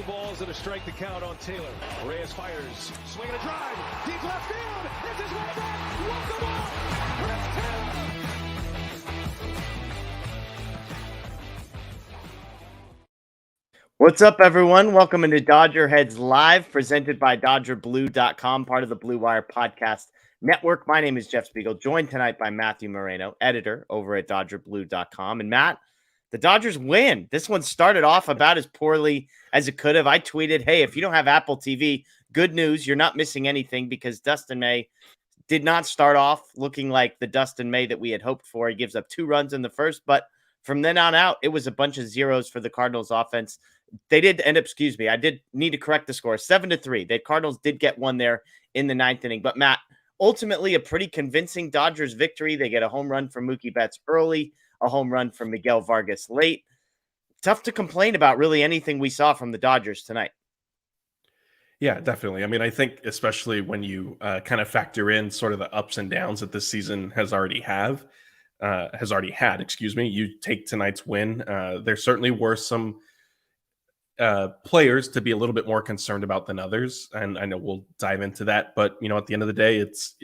balls and a strike to count on Taylor. Reyes fires, swinging a drive, deep left field. It's his way back. Walk the ball. Chris Taylor. What's up, everyone? Welcome into DodgerHeads Live, presented by DodgerBlue.com, part of the Blue Wire Podcast Network. My name is Jeff Spiegel, joined tonight by Matthew Moreno, editor over at DodgerBlue.com. And Matt, the Dodgers win. This one started off about as poorly as it could have. I tweeted, hey, if you don't have Apple TV, good news. You're not missing anything because Dustin May did not start off looking like the Dustin May that we had hoped for. He gives up 2 runs in the first, but from then on out, it was a bunch of zeros for the Cardinals offense. They did end up, I did need to correct the score, 7-3. The Cardinals did get one there in the 9th inning. But Matt, ultimately a pretty convincing Dodgers victory. They get a home run from Mookie Betts early, a home run from Miguel Vargas late. Tough to complain about really anything we saw from the Dodgers tonight. Yeah, definitely. I mean, I think especially when you kind of factor in sort of the ups and downs that this season has already had, you take tonight's win. There certainly were some players to be a little bit more concerned about than others, and I know we'll dive into that. But at the end of the day, it's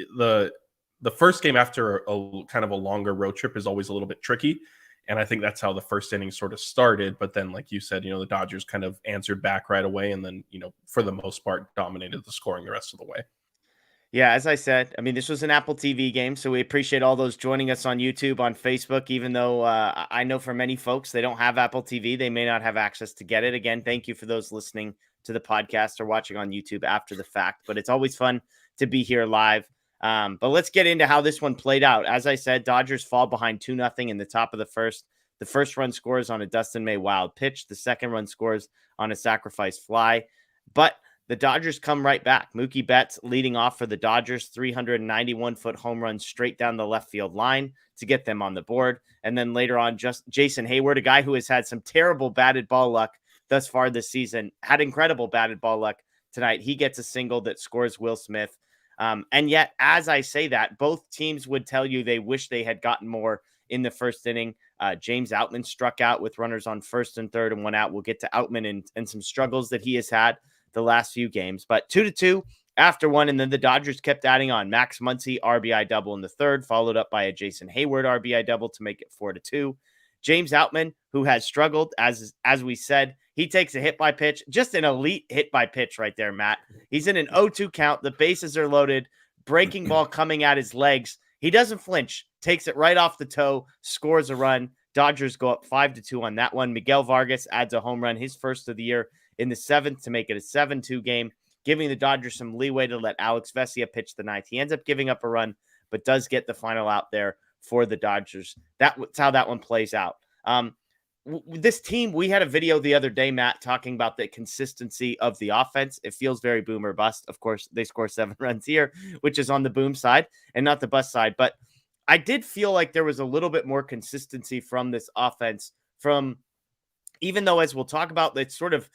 the first game after a kind of a longer road trip is always a little bit tricky, and I think that's how the first inning sort of started. But then, like you said, the Dodgers kind of answered back right away, and then for the most part dominated the scoring the rest of the way. Yeah, as I said, I mean, this was an Apple TV game, so we appreciate all those joining us on YouTube, on Facebook, even though I know for many folks, they don't have Apple TV. They may not have access to get it. Again, thank you for those listening to the podcast or watching on YouTube after the fact, but it's always fun to be here live. But let's get into how this one played out. As I said, Dodgers fall behind 2-0 in the top of the first. The first run scores on a Dustin May wild pitch. The second run scores on a sacrifice fly. But the Dodgers come right back. Mookie Betts leading off for the Dodgers, 391-foot home run straight down the left field line to get them on the board. And then later on, just Jason Hayward, a guy who has had some terrible batted ball luck thus far this season, had incredible batted ball luck tonight. He gets a single that scores Will Smith. And yet, as I say that, both teams would tell you they wish they had gotten more in the first inning. James Outman struck out with runners on first and third and 1 out. We'll get to Outman and some struggles that he has had the last few games, but 2-2 after one. And then the Dodgers kept adding on. Max Muncy RBI double in the third, followed up by a Jason Hayward RBI double to make it 4-2. James Outman, who has struggled, as we said, he takes a hit by pitch, just an elite hit by pitch right there, Matt. He's in an 0-2 count. The bases are loaded, breaking ball coming at his legs. He doesn't flinch, takes it right off the toe, scores a run. Dodgers go up 5-2 on that one. Miguel Vargas adds a home run, his first of the year, in the 7th to make it a 7-2 game, giving the Dodgers some leeway to let Alex Vesia pitch the 9th. He ends up giving up a run, but does get the final out there for the Dodgers. That's how that one plays out. This team, we had a video the other day, Matt, talking about the consistency of the offense. It feels very boom or bust. Of course, they score 7 runs here, which is on the boom side and not the bust side. But I did feel like there was a little bit more consistency from this offense, even though, as we'll talk about, it's sort of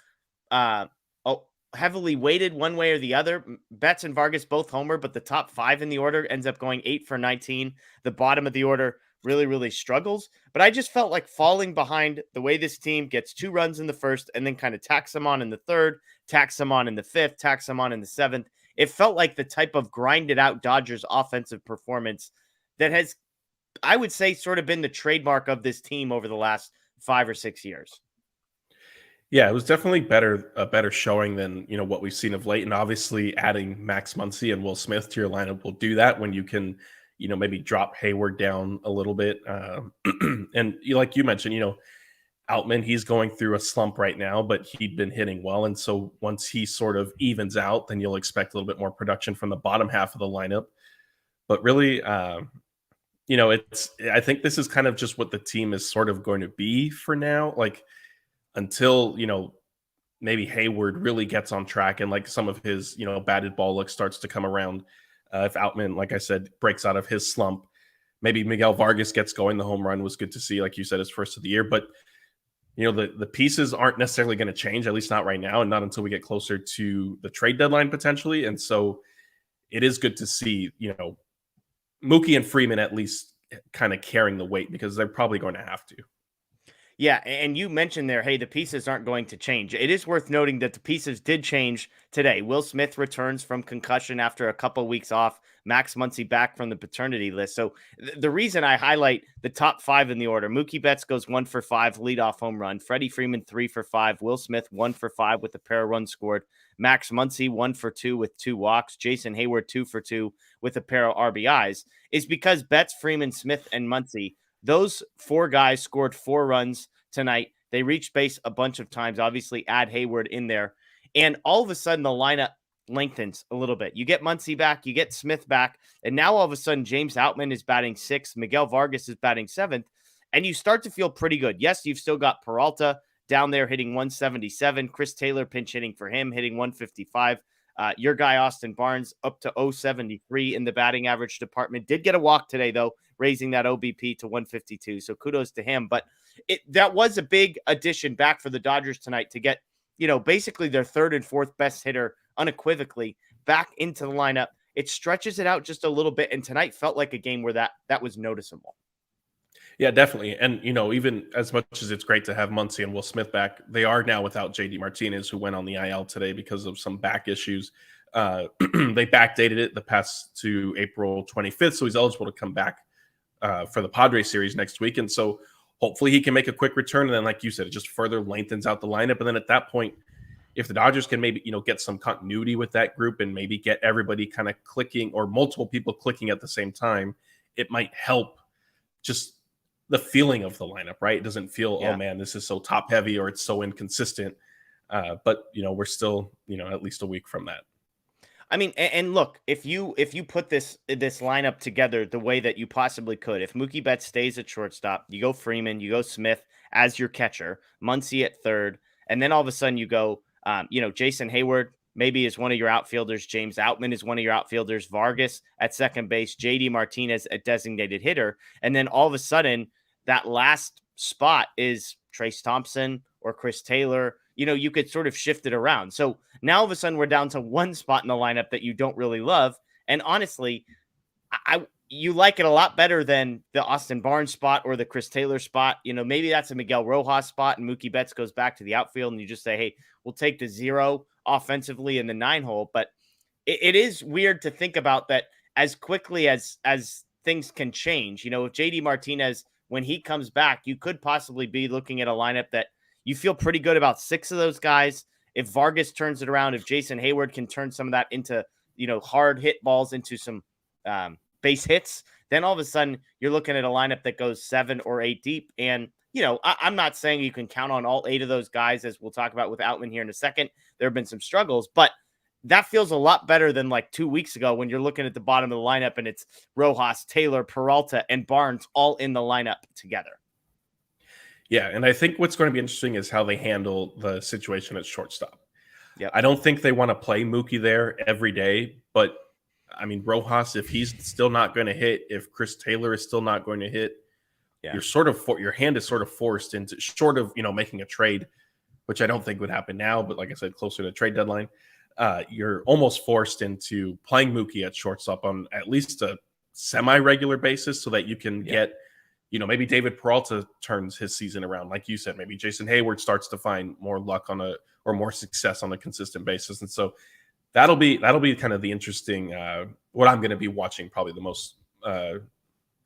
heavily weighted one way or the other. Betts and Vargas both homer, but the top 5 in the order ends up going 8 for 19. The bottom of the order really, really struggles. But I just felt like falling behind the way this team gets 2 runs in the first and then kind of tacks them on in the third, tacks them on in the 5th, tacks them on in the 7th. It felt like the type of grinded out Dodgers offensive performance that has, I would say, sort of been the trademark of this team over the last 5 or 6 years. Yeah, it was definitely a better showing than what we've seen of late, and obviously adding Max Muncy and Will Smith to your lineup will do that when you can, maybe drop Hayward down a little bit. And like you mentioned, Outman, he's going through a slump right now, but he'd been hitting well, and so once he sort of evens out, then you'll expect a little bit more production from the bottom half of the lineup. But really, I think this is kind of just what the team is sort of going to be for now. Like, until, maybe Hayward really gets on track and like some of his, batted ball luck starts to come around. If Outman, like I said, breaks out of his slump, maybe Miguel Vargas gets going. The home run was good to see, like you said, his first of the year. But, the pieces aren't necessarily going to change, at least not right now, and not until we get closer to the trade deadline potentially. And so it is good to see, Mookie and Freeman at least kind of carrying the weight, because they're probably going to have to. Yeah, and you mentioned there, hey, the pieces aren't going to change. It is worth noting that the pieces did change today. Will Smith returns from concussion after a couple of weeks off. Max Muncy back from the paternity list. So the reason I highlight the top five in the order, Mookie Betts goes 1-for-5, leadoff home run. Freddie Freeman 3-for-5. Will Smith 1-for-5 with a pair of runs scored. Max Muncy 1-for-2 with 2 walks. Jason Hayward 2-for-2 with a pair of RBIs, is because Betts, Freeman, Smith, and Muncy, those 4 guys scored 4 runs tonight. They reached base a bunch of times, obviously add Hayward in there. And all of a sudden the lineup lengthens a little bit. You get Muncy back, you get Smith back, and now all of a sudden James Outman is batting 6th, Miguel Vargas is batting 7th, and you start to feel pretty good. Yes, you've still got Peralta down there hitting 177, Chris Taylor pinch hitting for him, hitting 155. Your guy, Austin Barnes, up to 073 in the batting average department. Did get a walk today, though, raising that OBP to 152. So kudos to him. But that was a big addition back for the Dodgers tonight to get, basically their 3rd and 4th best hitter unequivocally back into the lineup. It stretches it out just a little bit. And tonight felt like a game where that was noticeable. Yeah, definitely. And, even as much as it's great to have Muncy and Will Smith back, they are now without JD Martinez, who went on the IL today because of some back issues. They backdated it the past to April 25th, so he's eligible to come back for the Padres series next week. And so hopefully he can make a quick return. And then, like you said, it just further lengthens out the lineup. And then at that point, if the Dodgers can maybe, get some continuity with that group and maybe get everybody kind of clicking or multiple people clicking at the same time, it might help just the feeling of the lineup, right? It doesn't feel, oh man, this is so top heavy or it's so inconsistent. But we're still, at least a week from that. I mean, and look, if you put this lineup together the way that you possibly could, if Mookie Betts stays at shortstop, you go Freeman, you go Smith as your catcher, Muncy at 3rd, and then all of a sudden you go, Jason Hayward maybe is one of your outfielders, James Outman is one of your outfielders, Vargas at 2nd base, JD Martinez at designated hitter, and then all of a sudden that last spot is Trace Thompson or Chris Taylor. You could sort of shift it around. So now all of a sudden we're down to one spot in the lineup that you don't really love. And honestly, you like it a lot better than the Austin Barnes spot or the Chris Taylor spot. Maybe that's a Miguel Rojas spot and Mookie Betts goes back to the outfield and you just say, hey, we'll take the 0 offensively in the 9 hole. But it is weird to think about that as quickly as things can change. If JD Martinez, when he comes back, you could possibly be looking at a lineup that you feel pretty good about 6 of those guys. If Vargas turns it around, if Jason Hayward can turn some of that into, hard hit balls into some base hits, then all of a sudden you're looking at a lineup that goes 7 or 8 deep. And, I'm not saying you can count on all 8 of those guys, as we'll talk about with Outman here in a second. There have been some struggles, but that feels a lot better than like 2 weeks ago when you're looking at the bottom of the lineup and it's Rojas, Taylor, Peralta, and Barnes all in the lineup together. Yeah, and I think what's going to be interesting is how they handle the situation at shortstop. Yeah, I don't think they want to play Mookie there every day, but I mean, Rojas, if he's still not going to hit, if Chris Taylor is still not going to hit, you're sort of your hand is sort of forced into short of making a trade, which I don't think would happen now. But like I said, closer to trade deadline, you're almost forced into playing Mookie at shortstop on at least a semi-regular basis, so that you can get. Maybe David Peralta turns his season around. Like you said, maybe Jason Hayward starts to find more luck or more success on a consistent basis. And so that'll be kind of the interesting, what I'm going to be watching probably the most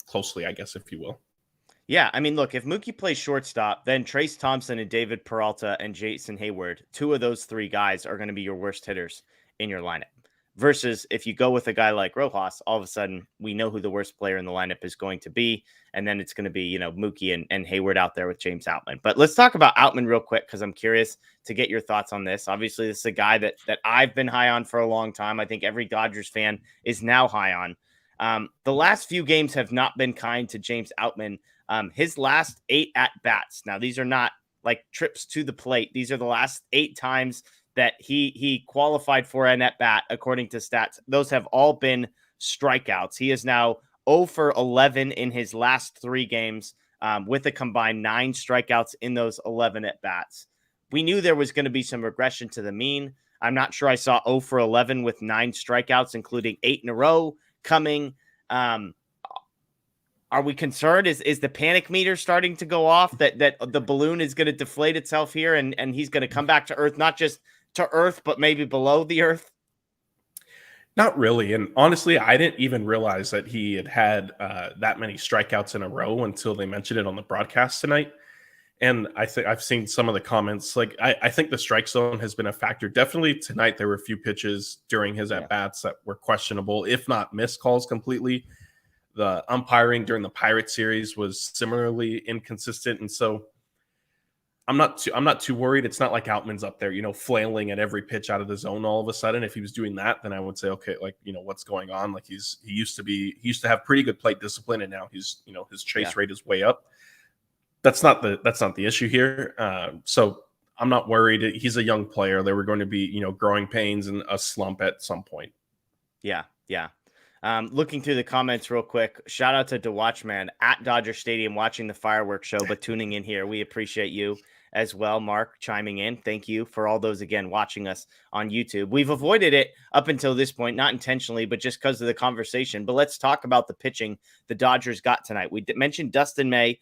closely, I guess, if you will. Yeah. I mean, look, if Mookie plays shortstop, then Trace Thompson and David Peralta and Jason Hayward, 2 of those 3 guys are going to be your worst hitters in your lineup. Versus if you go with a guy like Rojas, all of a sudden we know who the worst player in the lineup is going to be. And then it's going to be, Mookie and Hayward out there with James Outman. But let's talk about Outman real quick, because I'm curious to get your thoughts on this. Obviously, this is a guy that I've been high on for a long time. I think every Dodgers fan is now high on. The last few games have not been kind to James Outman. His last 8 at-bats. Now, these are not like trips to the plate. These are the last 8 times that he qualified for an at-bat, according to stats. Those have all been strikeouts. He is now 0 for 11 in his last 3 games, with a combined 9 strikeouts in those 11 at-bats. We knew there was going to be some regression to the mean. I'm not sure I saw 0 for 11 with 9 strikeouts, including 8 in a row coming. Are we concerned? Is the panic meter starting to go off that the balloon is going to deflate itself here and he's going to come back to earth, not just to earth, but maybe below the earth? Not really. And honestly, I didn't even realize that he had that many strikeouts in a row until they mentioned it on the broadcast tonight. And I think I've seen some of the comments. Like, I think the strike zone has been a factor. Definitely tonight, there were a few pitches during his at-bats that were questionable, if not missed calls completely. The umpiring during the Pirates series was similarly inconsistent. And so I'm not too worried. It's not like Outman's up there, flailing at every pitch out of the zone all of a sudden. If he was doing that, then I would say, okay, like, what's going on? Like he used to have pretty good plate discipline, and now his chase rate is way up. That's not the issue here. So I'm not worried. He's a young player. There were going to be, growing pains and a slump at some point. Yeah. Looking through the comments real quick, shout out to DeWatchman at Dodger Stadium watching the fireworks show, but tuning in here. We appreciate you as well, Mark, chiming in. Thank you for all those, again, watching us on YouTube. We've avoided it up until this point, not intentionally, but just because of the conversation. But let's talk about the pitching the Dodgers got tonight. We mentioned Dustin May.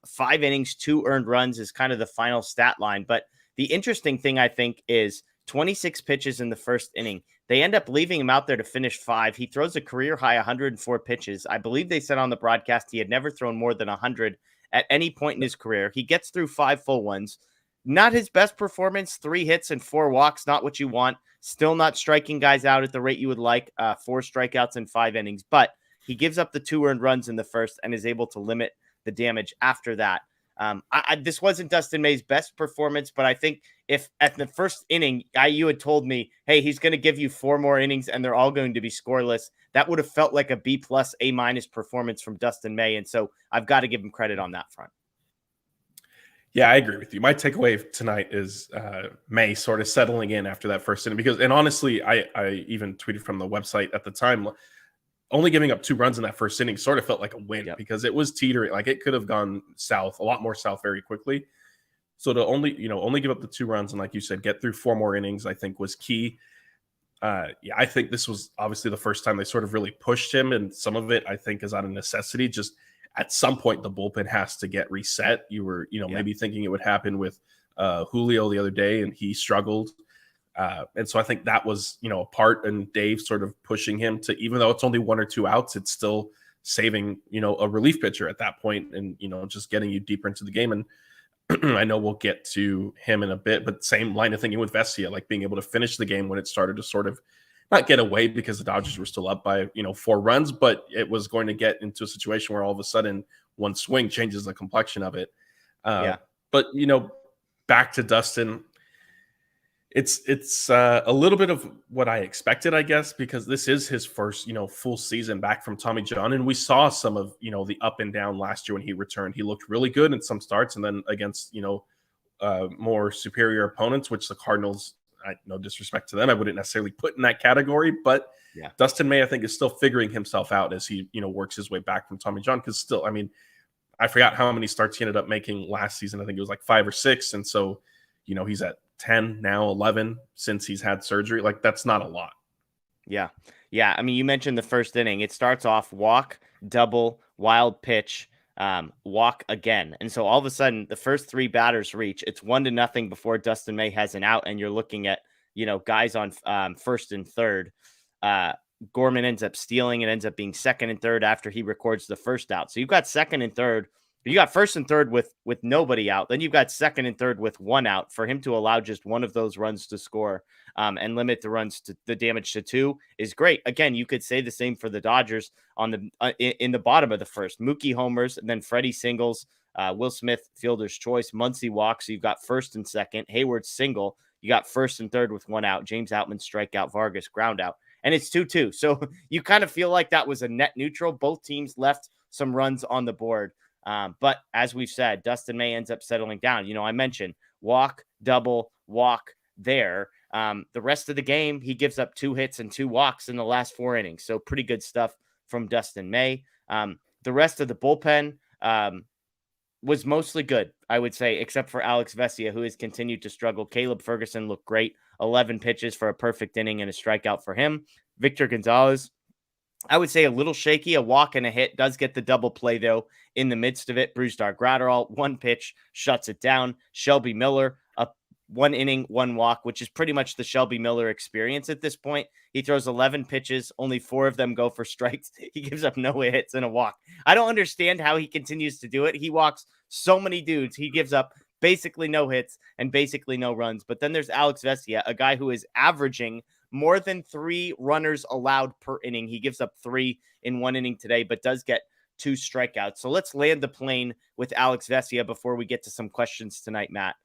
5 innings, 2 earned runs is kind of the final stat line. But the interesting thing, I think, is 26 pitches in the first inning. They end up leaving him out there to finish 5. He throws a career high 104 pitches. I believe they said on the broadcast he had never thrown more than 100 at any point in his career. He gets through 5 full ones. Not his best performance, 3 hits and 4 walks, not what you want. Still not striking guys out at the rate you would like, 4 strikeouts in 5 innings. But he gives up the 2 earned runs in the first and is able to limit the damage after that. This wasn't Dustin May's best performance, but I think if at the first inning, you had told me, hey, he's going to give you 4 more innings and they're all going to be scoreless, that would have felt like a B+, A- performance from Dustin May. And so I've got to give him credit on that front. Yeah, I agree with you. My takeaway tonight is May sort of settling in after that first inning and honestly, I even tweeted from the website at the time, only giving up 2 runs in that first inning sort of felt like a win because it was teetering. Like it could have gone south, a lot more south very quickly. So to only give up the 2 runs and, like you said, get through 4 more innings, I think was key. I think this was obviously the first time they sort of really pushed him, and some of it I think is out of necessity. Just at some point, the bullpen has to get reset. You were, maybe thinking it would happen with Julio the other day, and he struggled. And so I think that was, a part, and Dave sort of pushing him to, even though it's only 1 or 2 outs, it's still saving, a relief pitcher at that point and, just getting you deeper into the game. And I know we'll get to him in a bit, but same line of thinking with Vesia, like being able to finish the game when it started to sort of not get away because the Dodgers were still up by, 4 runs, but it was going to get into a situation where all of a sudden one swing changes the complexion of it. But, back to Dustin, it's a little bit of what I expected, I guess, because this is his first, full season back from Tommy John. And we saw some of, the up and down last year when he returned. He looked really good in some starts, and then against, more superior opponents, which the Cardinals, no disrespect to them, I wouldn't necessarily put in that category. But Dustin May, I think, is still figuring himself out as he, works his way back from Tommy John. Because still, I mean, I forgot how many starts he ended up making last season. I think it was like 5 or 6. And so, he's at 10 now, 11 since he's had surgery. Like, that's not a lot. Yeah. I mean, you mentioned the first inning. It starts off walk, double, wild pitch, walk again. And so all of a sudden, the first 3 batters reach. It's 1-0 before Dustin May has an out, and you're looking at, guys on first and third. Gorman ends up stealing. It ends up being second and third after he records the first out. So you've got second and third. You got first and third with nobody out. Then you've got second and third with 1 out. For him to allow just one of those runs to score and limit the runs to the damage to 2 is great. Again, you could say the same for the Dodgers on the in the bottom of the first. Mookie homers, and then Freddie singles. Will Smith fielder's choice. Muncy walks. So you've got first and second. Hayward single. You got first and third with 1 out. James Outman strikeout. Vargas ground out. And it's 2-2. So you kind of feel like that was a net neutral. Both teams left some runs on the board. But as we've said, Dustin May ends up settling down. I mentioned walk, double, walk there. The rest of the game, he gives up 2 hits and 2 walks in the last 4 innings. So pretty good stuff from Dustin May. The rest of the bullpen was mostly good, I would say, except for Alex Vesia, who has continued to struggle. Caleb Ferguson looked great. 11 pitches for a perfect inning and a strikeout for him. Victor Gonzalez I would say a little shaky, a walk and a hit. Does get the double play, though, in the midst of it. Brusdar Graterol, one pitch, shuts it down. Shelby Miller, a 1 inning, 1 walk, which is pretty much the Shelby Miller experience at this point. He throws 11 pitches. Only 4 of them go for strikes. He gives up no hits and a walk. I don't understand how he continues to do it. He walks so many dudes. He gives up basically no hits and basically no runs. But then there's Alex Vesia, a guy who is averaging more than 3 runners allowed per inning. He gives up 3 in 1 inning today, but does get 2 strikeouts. So let's land the plane with Alex Vesia before we get to some questions tonight, Matt.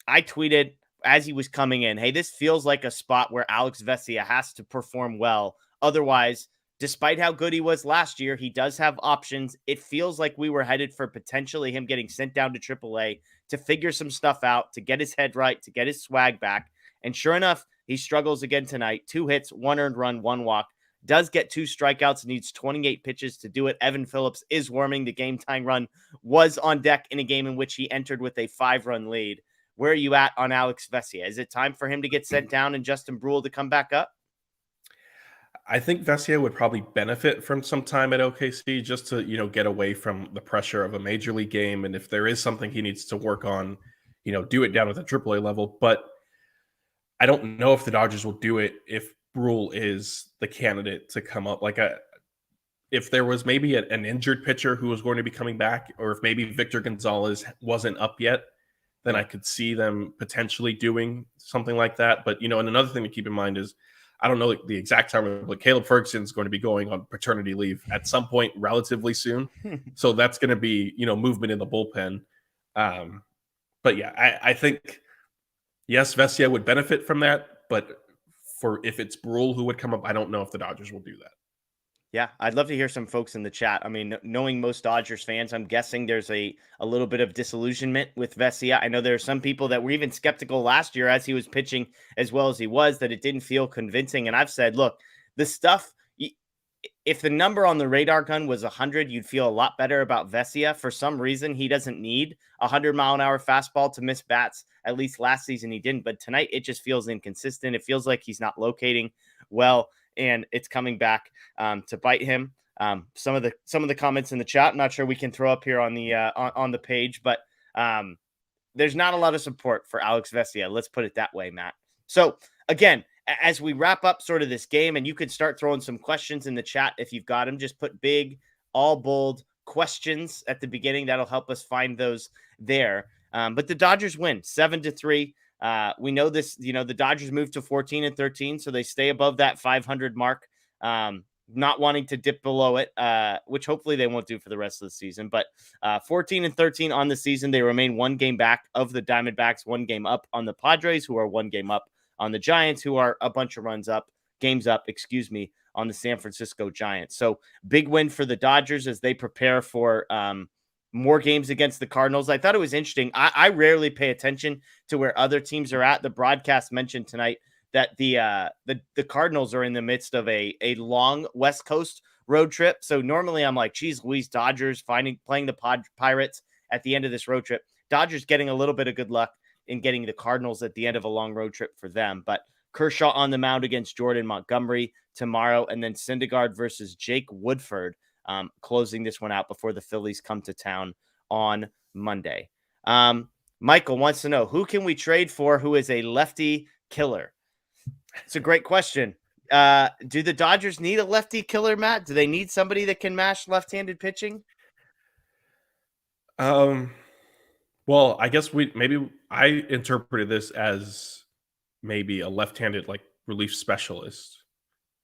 I tweeted as he was coming in, hey, this feels like a spot where Alex Vesia has to perform well. Otherwise, despite how good he was last year, he does have options. It feels like we were headed for potentially him getting sent down to AAA to figure some stuff out, to get his head right, to get his swag back. And sure enough, he struggles again tonight. 2 hits, 1 earned run, 1 walk. Does get 2 strikeouts, needs 28 pitches to do it. Evan Phillips is warming. The game-tying run was on deck in a game in which he entered with a 5-run lead. Where are you at on Alex Vesia? Is it time for him to get sent down and Justin Brule to come back up? I think Vesia would probably benefit from some time at OKC just to, get away from the pressure of a major league game. And if there is something he needs to work on, do it down at the AAA level. But I don't know if the Dodgers will do it if Brule is the candidate to come up. If there was maybe an injured pitcher who was going to be coming back, or if maybe Victor Gonzalez wasn't up yet, then I could see them potentially doing something like that. But, and another thing to keep in mind is, I don't know the exact time, but Caleb Ferguson is going to be going on paternity leave at some point relatively soon. So that's going to be, movement in the bullpen. But yeah, I think, yes, Vesia would benefit from that. But if it's Brule who would come up, I don't know if the Dodgers will do that. Yeah, I'd love to hear some folks in the chat. I mean, knowing most Dodgers fans, I'm guessing there's a little bit of disillusionment with Vesia. I know there are some people that were even skeptical last year as he was pitching as well as he was, that it didn't feel convincing. And I've said, look, the stuff, if the number on the radar gun was 100, you'd feel a lot better about Vesia. For some reason, he doesn't need a 100-mile-an-hour fastball to miss bats. At least last season he didn't. But tonight, it just feels inconsistent. It feels like he's not locating well, and it's coming back to bite him. Some of the comments in the chat, I'm not sure we can throw up here on the page, but there's not a lot of support for Alex Vesia. Let's put it that way, Matt. So again, as we wrap up sort of this game, and you can start throwing some questions in the chat if you've got them, just put big, all bold questions at the beginning. That'll help us find those there. But the Dodgers win 7-3. We know this, the Dodgers moved to 14-13, so they stay above that 500 mark, not wanting to dip below it, which hopefully they won't do for the rest of the season. But 14-13 on the season, they remain 1 game back of the Diamondbacks, 1 game up on the Padres, who are 1 game up on the Giants, who are a bunch of games up, on the San Francisco Giants. So big win for the Dodgers as they prepare for more games against the Cardinals. I thought it was interesting. I rarely pay attention to where other teams are at. The broadcast mentioned tonight that the Cardinals are in the midst of a long West Coast road trip. So normally I'm like, geez, Louise, Dodgers playing the Pirates at the end of this road trip. Dodgers getting a little bit of good luck in getting the Cardinals at the end of a long road trip for them. But Kershaw on the mound against Jordan Montgomery tomorrow, and then Syndergaard versus Jake Woodford, closing this one out before the Phillies come to town on Monday. Michael wants to know, who can we trade for who is a lefty killer? It's a great question. Do the Dodgers need a lefty killer, Matt? Do they need somebody that can mash left-handed pitching? Well, I guess I interpreted this as maybe a left-handed relief specialist.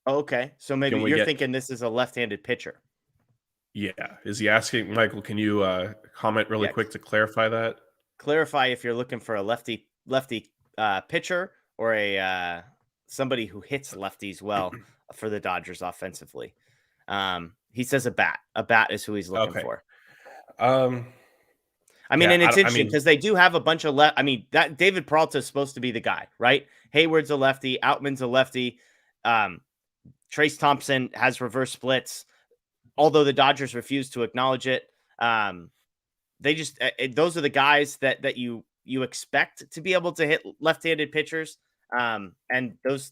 Oh, okay. So maybe you're thinking this is a left-handed pitcher. Yeah. Is he asking, Michael, can you comment really quick to clarify that? Clarify if you're looking for a lefty pitcher or a somebody who hits lefties well for the Dodgers offensively. He says a bat. A bat is who he's looking for. And it's interesting because they do have a bunch of left. That David Peralta is supposed to be the guy, right? Hayward's a lefty. Outman's a lefty. Trace Thompson has reverse splits, although the Dodgers refuse to acknowledge it. They just those are the guys that you expect to be able to hit left-handed pitchers, and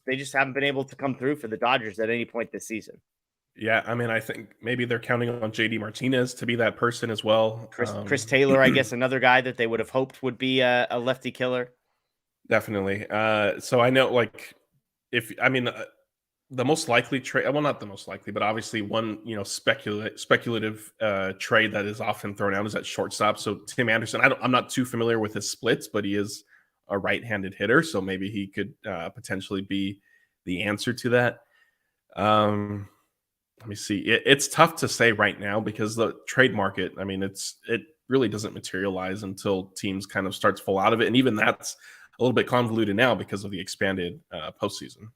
they just haven't been able to come through for the Dodgers at any point this season. Yeah, I mean, I think maybe they're counting on JD Martinez to be that person as well. Chris Taylor, I guess, another guy that they would have hoped would be a lefty killer. Definitely. So I know, like, if I mean, the most likely trade, well, not the most likely, but obviously one, speculative trade that is often thrown out is at shortstop. So Tim Anderson, I'm not too familiar with his splits, but he is a right-handed hitter, so maybe he could potentially be the answer to that. Let me see. It's tough to say right now because the trade market, I mean, it really doesn't materialize until teams kind of start to fall out of it, and even that's a little bit convoluted now because of the expanded postseason.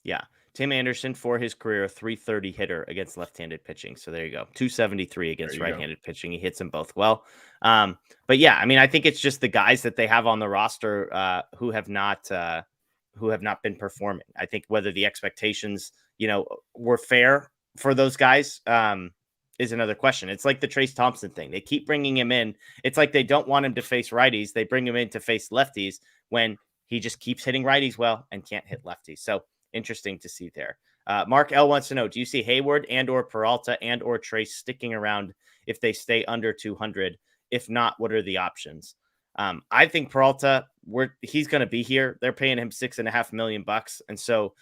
Yeah. Tim Anderson, for his career, a 330 hitter against left-handed pitching. So there you go. 273 against right-handed pitching. He hits them both well. But yeah, I mean, I think it's just the guys that they have on the roster who have not been performing. I think whether the expectations, were fair for those guys is another question. It's like the Trace Thompson thing. They keep bringing him in. It's like they don't want him to face righties. They bring him in to face lefties when he just keeps hitting righties well and can't hit lefties. So interesting to see there. Mark L wants to know, do you see Hayward and or Peralta and or Trace sticking around if they stay under 200? If not, what are the options? I think Peralta, he's going to be here. They're paying him $6.5 million, and so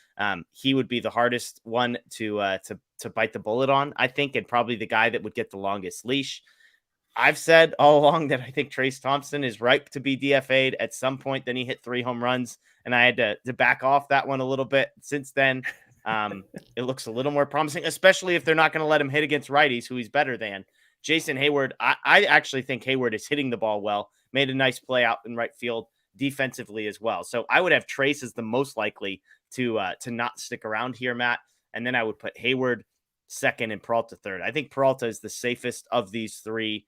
he would be the hardest one to bite the bullet on, I think, and probably the guy that would get the longest leash. I've said all along that I think Trace Thompson is ripe to be DFA'd at some point. Then he hit 3 home runs, and I had to back off that one a little bit. Since then, it looks a little more promising, especially if they're not going to let him hit against righties, who he's better than. Jason Hayward, I actually think Hayward is hitting the ball well, made a nice play out in right field defensively as well. So I would have Trace as the most likely to not stick around here, Matt. And then I would put Hayward second and Peralta third. I think Peralta is the safest of these three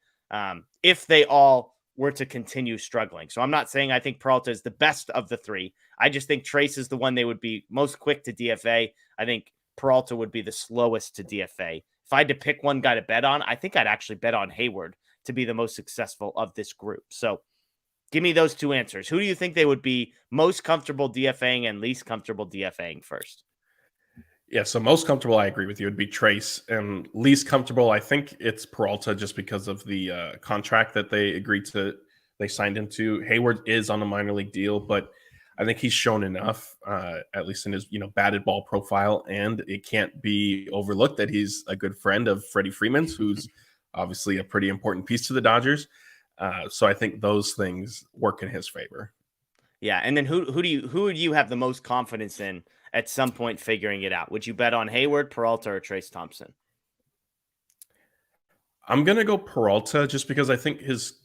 if they all were to continue struggling. So I'm not saying I think Peralta is the best of the three. I just think Trace is the one they would be most quick to DFA. I think Peralta would be the slowest to DFA. If I had to pick one guy to bet on, I think I'd actually bet on Hayward to be the most successful of this group. So give me those two answers. Who do you think they would be most comfortable DFAing and least comfortable DFAing first? Yeah, so most comfortable, I agree with you, would be Trace. And least comfortable, I think it's Peralta just because of the contract that they signed into. Hayward is on a minor league deal, but I think he's shown enough, at least in his batted ball profile, and it can't be overlooked that he's a good friend of Freddie Freeman's, who's obviously a pretty important piece to the Dodgers. So I think those things work in his favor. Yeah, and then who would you have the most confidence in at some point figuring it out? Would you bet on Hayward, Peralta, or Trace Thompson? I'm gonna go Peralta just because I think his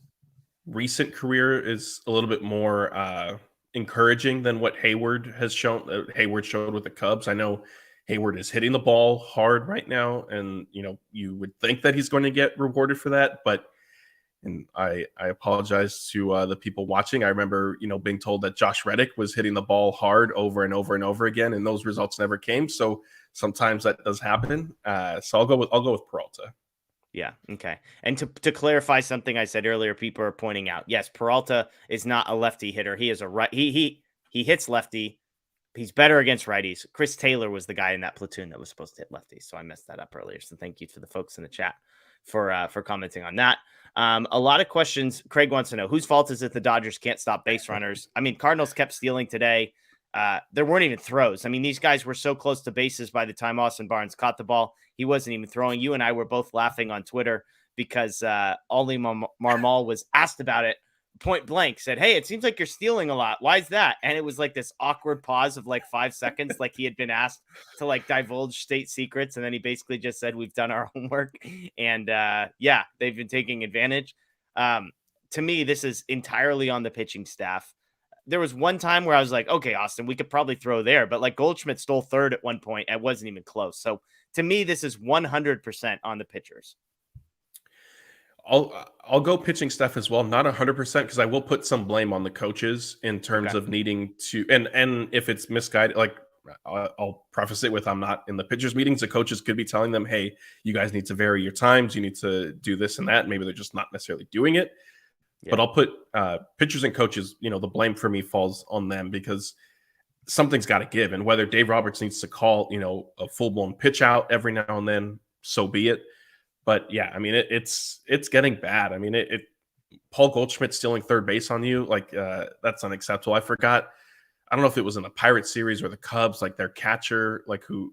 recent career is a little bit more encouraging than what Hayward has shown. Hayward showed with the Cubs. I know Hayward is hitting the ball hard right now, and you would think that he's going to get rewarded for that, but. And I apologize to the people watching. I remember, being told that Josh Reddick was hitting the ball hard over and over and over again, and those results never came. So sometimes that does happen. So I'll go with Peralta. Yeah. Okay. And to clarify something I said earlier, people are pointing out, yes, Peralta is not a lefty hitter. He is a right. He hits lefty. He's better against righties. Chris Taylor was the guy in that platoon that was supposed to hit lefties. So I messed that up earlier. So thank you to the folks in the chat for commenting on that. A lot of questions. Craig wants to know, whose fault is it the Dodgers can't stop base runners? I mean, Cardinals kept stealing today. There weren't even throws. I mean, these guys were so close to bases by the time Austin Barnes caught the ball. He wasn't even throwing. You and I were both laughing on Twitter because Oli Marmol was asked about it point blank, said, "Hey, it seems like you're stealing a lot. Why is that?" And it was like this awkward pause of like 5 seconds, like he had been asked to like divulge state secrets. And then he basically just said, "We've done our homework." And yeah, they've been taking advantage. To me, this is entirely on the pitching staff. There was one time where I was like, okay, Austin, we could probably throw there. But like Goldschmidt stole third at one point. It wasn't even close. So to me, this is 100% on the pitchers. I'll go pitching staff as well. Not 100% because I will put some blame on the coaches in terms of needing to, and if it's misguided, like I'll preface it with, I'm not in the pitchers meetings. The coaches could be telling them, hey, you guys need to vary your times. You need to do this and that. Maybe they're just not necessarily doing it. Yeah. But I'll put pitchers and coaches, the blame for me falls on them because something's got to give. And whether Dave Roberts needs to call, a full blown pitch out every now and then, so be it. But yeah, I mean, it's getting bad. I mean, Paul Goldschmidt stealing third base on you, like that's unacceptable. I forgot. I don't know if it was in the Pirates series or the Cubs, like their catcher, like who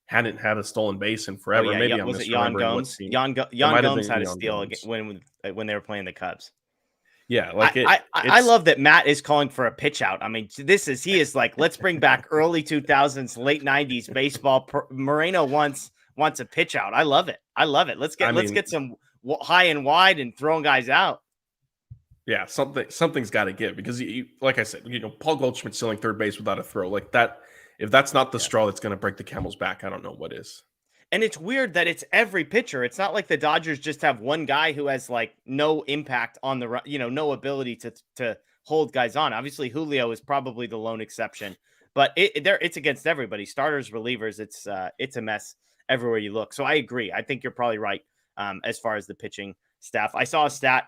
hadn't had a stolen base in forever. Oh, yeah. Maybe I'm was it Jan Gomes? Jan Gomes had a steal when they were playing the Cubs. Yeah, like I love that Matt is calling for a pitch out. I mean, he is like, let's bring back early 2000s, late 90s baseball. Moreno wants a pitch out. I love it. Let's get some high and wide and throwing guys out. Yeah, something's got to give, because like I said, Paul Goldschmidt stealing third base without a throw like that. If that's not the straw that's going to break the camel's back, I don't know what is. And it's weird that it's every pitcher. It's not like the Dodgers just have one guy who has like no impact on the, no ability to hold guys on. Obviously, Julio is probably the lone exception, but it's against everybody. Starters, relievers, it's a mess everywhere you look. So I agree. I think you're probably right as far as the pitching staff. I saw a stat.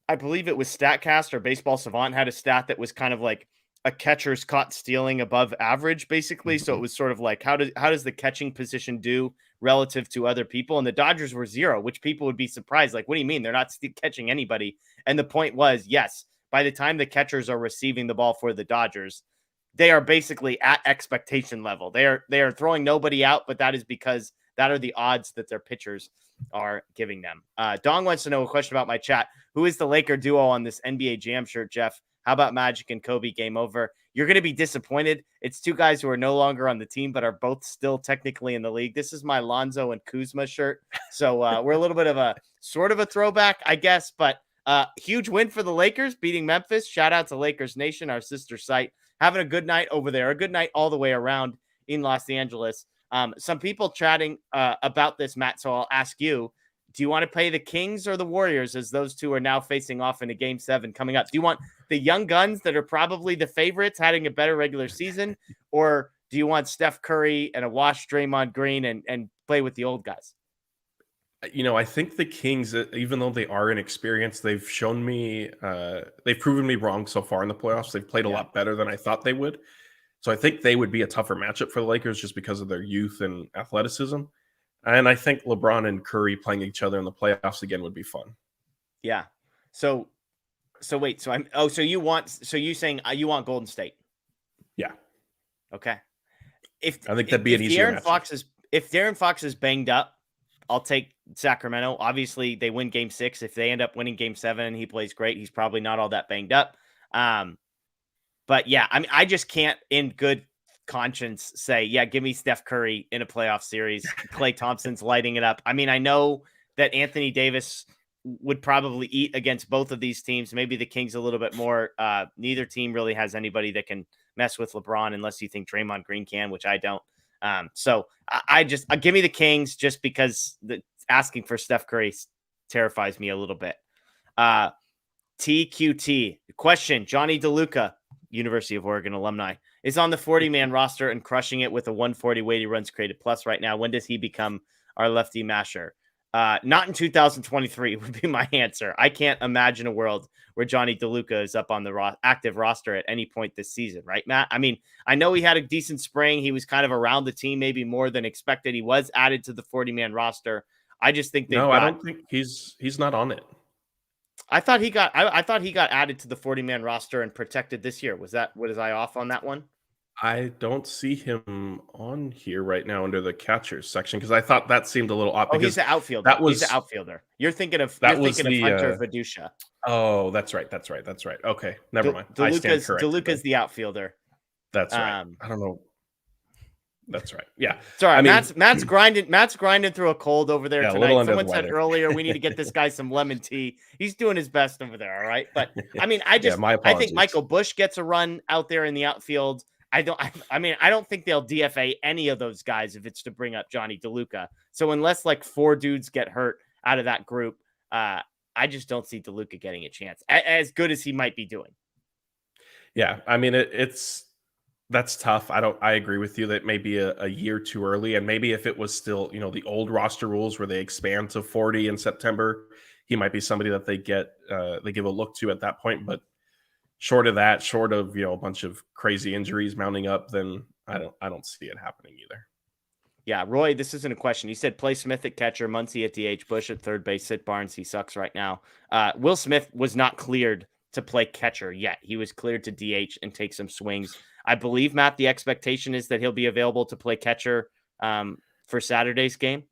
I believe it was StatCast or Baseball Savant had a stat that was kind of like a catcher's caught stealing above average, basically. So it was sort of like, how does the catching position do relative to other people? And the Dodgers were 0, which people would be surprised. Like, what do you mean? They're not catching anybody. And the point was, yes, by the time the catchers are receiving the ball for the Dodgers, they are basically at expectation level. They are throwing nobody out, but that is because that are the odds that their pitchers are giving them. Dong wants to know a question about my chat. Who is the Laker duo on this NBA Jam shirt, Jeff? How about Magic and Kobe? Game over. You're going to be disappointed. It's two guys who are no longer on the team, but are both still technically in the league. This is my Lonzo and Kuzma shirt. So we're a little bit of a sort of a throwback, I guess, but huge win for the Lakers beating Memphis. Shout out to Lakers Nation, our sister site. Having a good night over there. A good night all the way around in Los Angeles. Some people chatting about this, Matt, so I'll ask you, do you want to play the Kings or the Warriors, as those two are now facing off in a Game 7 coming up? Do you want the young guns that are probably the favorites having a better regular season, or do you want Steph Curry and a washed Draymond Green and play with the old guys? I think the Kings, even though they are inexperienced, they've shown me, they've proven me wrong so far in the playoffs. They've played a lot better than I thought they would. So I think they would be a tougher matchup for the Lakers just because of their youth and athleticism. And I think LeBron and Curry playing each other in the playoffs again would be fun. Yeah. So wait, so you saying you want Golden State? Yeah. Okay. I think that'd be an easier matchup. If De'Aaron Fox is banged up, I'll take Sacramento. Obviously, they win Game 6. If they end up winning Game 7, he plays great. He's probably not all that banged up. But yeah, I mean, I just can't in good conscience say, yeah, give me Steph Curry in a playoff series. Klay Thompson's lighting it up. I mean, I know that Anthony Davis would probably eat against both of these teams. Maybe the Kings a little bit more. Neither team really has anybody that can mess with LeBron unless you think Draymond Green can, which I don't. So I just give me the Kings just because asking for Steph Curry terrifies me a little bit. TQT question: Johnny DeLuca, University of Oregon alumni, is on the 40-man roster and crushing it with a 140 weighted runs created plus right now. When does he become our lefty masher? Not in 2023 would be my answer. I can't imagine a world where Johnny DeLuca is up on the active roster at any point this season, right, Matt? I mean, I know he had a decent spring. He was kind of around the team, maybe more than expected. He was added to the 40-man roster. I just think I don't think he's not on it. I thought he got added to the 40-man roster and protected this year. Was I off on that one? I don't see him on here right now under the catchers section because I thought that seemed a little odd. Oh, he's the outfielder. He's the outfielder. You're thinking of Hunter Vidusha. Oh, that's right. Okay, never mind. I stand corrected. DeLuca's the outfielder. That's right. I don't know. That's right. Yeah. Sorry, Matt's grinding through a cold over there tonight. Someone said earlier we need to get this guy some lemon tea. He's doing his best over there. All right, but I mean, I think Michael Busch gets a run out there in the outfield. I don't think they'll DFA any of those guys if it's to bring up Johnny DeLuca. So unless like 4 dudes get hurt out of that group, I just don't see DeLuca getting a chance as good as he might be doing. Yeah, I mean that's tough. I agree with you that may be a year too early, and maybe if it was still the old roster rules where they expand to 40 in September, he might be somebody that they give a look to at that point. But short of that, short of a bunch of crazy injuries mounting up, then I don't see it happening either. Yeah, Roy, this isn't a question. He said play Smith at catcher, Muncy at DH, Bush at third base, sit Barnes. He sucks right now. Will Smith was not cleared to play catcher yet. He was cleared to DH and take some swings. I believe, Matt, the expectation is that he'll be available to play catcher for Saturday's game.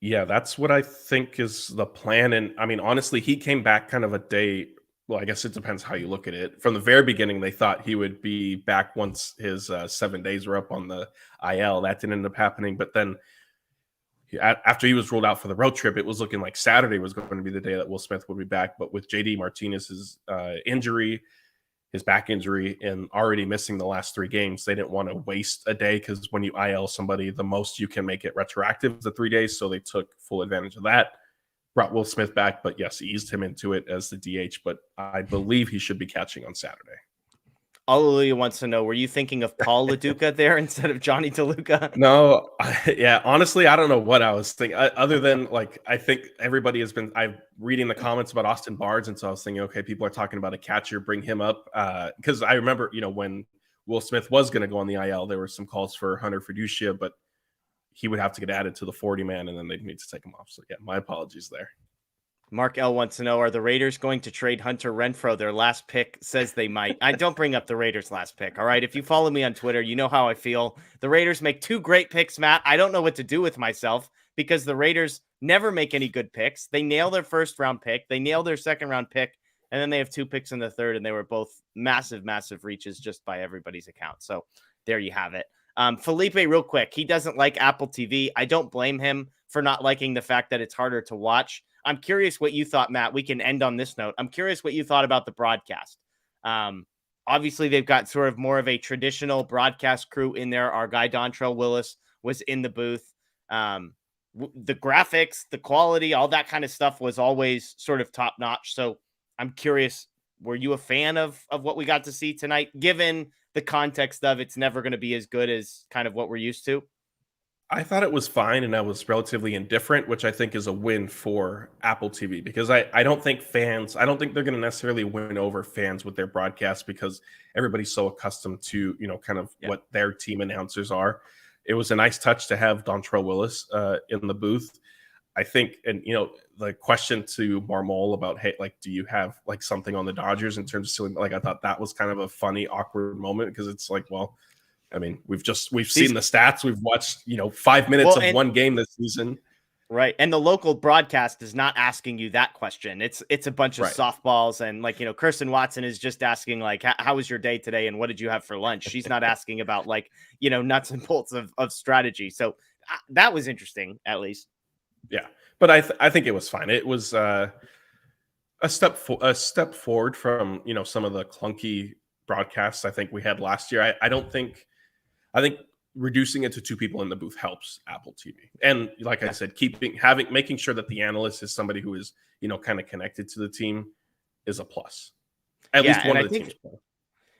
Yeah, that's what I think is the plan. And I mean, honestly, he came back kind of a day. Well, I guess it depends how you look at it. From the very beginning, they thought he would be back once his 7 days were up on the IL. That didn't end up happening. But then after he was ruled out for the road trip, it was looking like Saturday was going to be the day that Will Smith would be back. But with JD Martinez's injury, his back injury, and already missing the last 3 games, they didn't want to waste a day, because when you IL somebody, the most you can make it retroactive is the 3 days. So they took full advantage of that. Brought Will Smith back, but yes, eased him into it as the DH, but I believe he should be catching on Saturday. Alleluia wants to know, were you thinking of Paul LaDuca there instead of Johnny DeLuca? No, yeah, honestly, I don't know what I was thinking, other than I think everybody has been, I'm reading the comments about Austin Barnes, and so I was thinking, okay, people are talking about a catcher, bring him up, because I remember, when Will Smith was going to go on the IL, there were some calls for Hunter Fiducia, but he would have to get added to the 40-man, and then they'd need to take him off. So, yeah, my apologies there. Mark L wants to know, are the Raiders going to trade Hunter Renfroe? Their last pick says they might. I don't bring up the Raiders' last pick, all right? If you follow me on Twitter, you know how I feel. The Raiders make 2 great picks, Matt. I don't know what to do with myself, because the Raiders never make any good picks. They nail their first-round pick. They nail their second-round pick, and then they have 2 picks in the third, and they were both massive, massive reaches just by everybody's account. So there you have it. Felipe, real quick, he doesn't like Apple TV. I don't blame him for not liking the fact that it's harder to watch. I'm curious what you thought, Matt. We can end on this note. I'm curious what you thought about the broadcast. Obviously, they've got sort of more of a traditional broadcast crew in there. Our guy, Dontrell Willis, was in the booth. The graphics, the quality, all that kind of stuff was always sort of top notch. So I'm curious, were you a fan of what we got to see tonight, given the context of it's never going to be as good as kind of what we're used to? I thought it was fine, and I was relatively indifferent, which I think is a win for Apple TV, because I don't think they're going to necessarily win over fans with their broadcast, because everybody's so accustomed to, kind of what their team announcers are. It was a nice touch to have Dontrell Willis in the booth. I think, and the question to Marmol about, hey, do you have something on the Dodgers in terms of stealing? I thought that was kind of a funny, awkward moment, because it's well, I mean, we've seen the stats. We've watched 5 minutes of one game this season, right? And the local broadcast is not asking you that question. It's a bunch of softballs, and Kirsten Watson is just asking how was your day today and what did you have for lunch? She's not asking about nuts and bolts of strategy. So that was interesting, at least. Yeah, but I think it was fine. It was a step forward from some of the clunky broadcasts I think we had last year. I think reducing it to 2 people in the booth helps Apple TV. And like I said, making sure that the analyst is somebody who is kind of connected to the team is a plus. At least one of the teams.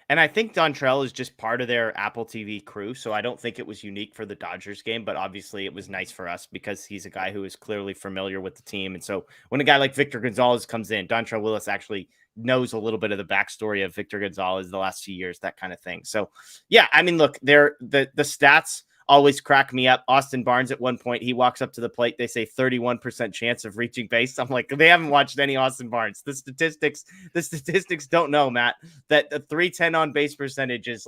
And I think Dontrell is just part of their Apple TV crew, so I don't think it was unique for the Dodgers game, but obviously it was nice for us because he's a guy who is clearly familiar with the team. And so when a guy like Victor Gonzalez comes in, Dontrell Willis actually knows a little bit of the backstory of Victor Gonzalez the last few years, that kind of thing. So, yeah, I mean, look, the stats always crack me up. Austin Barnes, at one point, he walks up to the plate. They say 31% chance of reaching base. I'm like, they haven't watched any Austin Barnes. The statistics don't know, Matt, that the 310 on base percentage is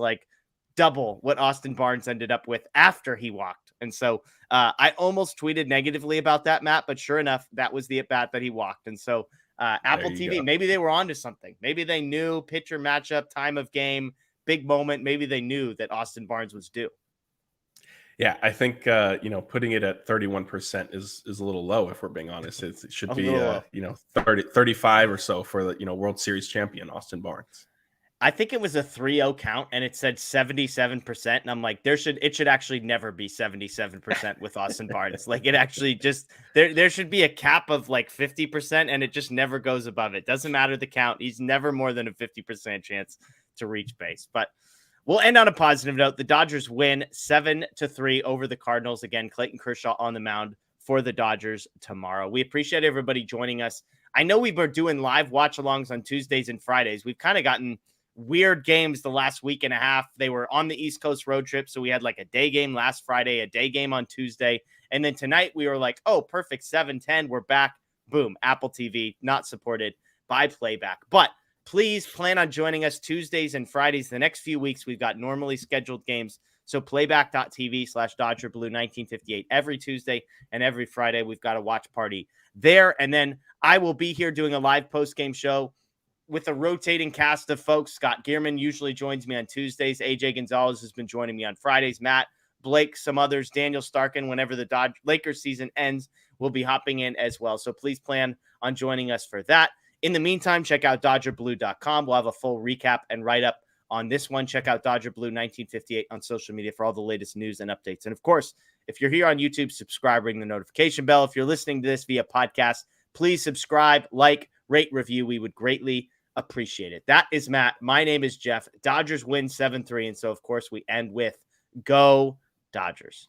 double what Austin Barnes ended up with after he walked. And so I almost tweeted negatively about that, Matt, but sure enough, that was the at-bat that he walked. And so Apple TV, maybe they were onto something. Maybe they knew pitcher matchup, time of game, big moment. Maybe they knew that Austin Barnes was due. Yeah, I think putting it at 31% is a little low, if we're being honest. It should be 35 or so for the World Series champion Austin Barnes. I think it was a 3-0 count, and it said 77%, and I'm like, it should actually never be 77% with Austin Barnes. It actually just there should be a cap of 50%, and it just never goes above it. Doesn't matter the count; he's never more than a 50% chance to reach base. But we'll end on a positive note. The Dodgers win 7-3 over the Cardinals. Again, Clayton Kershaw on the mound for the Dodgers tomorrow. We appreciate everybody joining us. I know we were doing live watch-alongs on Tuesdays and Fridays. We've kind of gotten weird games the last week and a half. They were on the East Coast road trip. So we had like a day game last Friday, a day game on Tuesday. And then tonight we were like, oh, perfect. 7:10. We're back. Boom. Apple TV, not supported by playback. But please plan on joining us Tuesdays and Fridays. The next few weeks, we've got normally scheduled games. So playback.tv/DodgerBlue1958 every Tuesday and every Friday. We've got a watch party there. And then I will be here doing a live post-game show with a rotating cast of folks. Scott Gearman usually joins me on Tuesdays. AJ Gonzalez has been joining me on Fridays. Matt, Blake, some others, Daniel Starkin, whenever the Lakers season ends, will be hopping in as well. So please plan on joining us for that. In the meantime, check out DodgerBlue.com. We'll have a full recap and write-up on this one. Check out DodgerBlue1958 on social media for all the latest news and updates. And, of course, if you're here on YouTube, subscribe, ring the notification bell. If you're listening to this via podcast, please subscribe, like, rate, review. We would greatly appreciate it. That is Matt. My name is Jeff. Dodgers win 7-3. And so, of course, we end with Go Dodgers.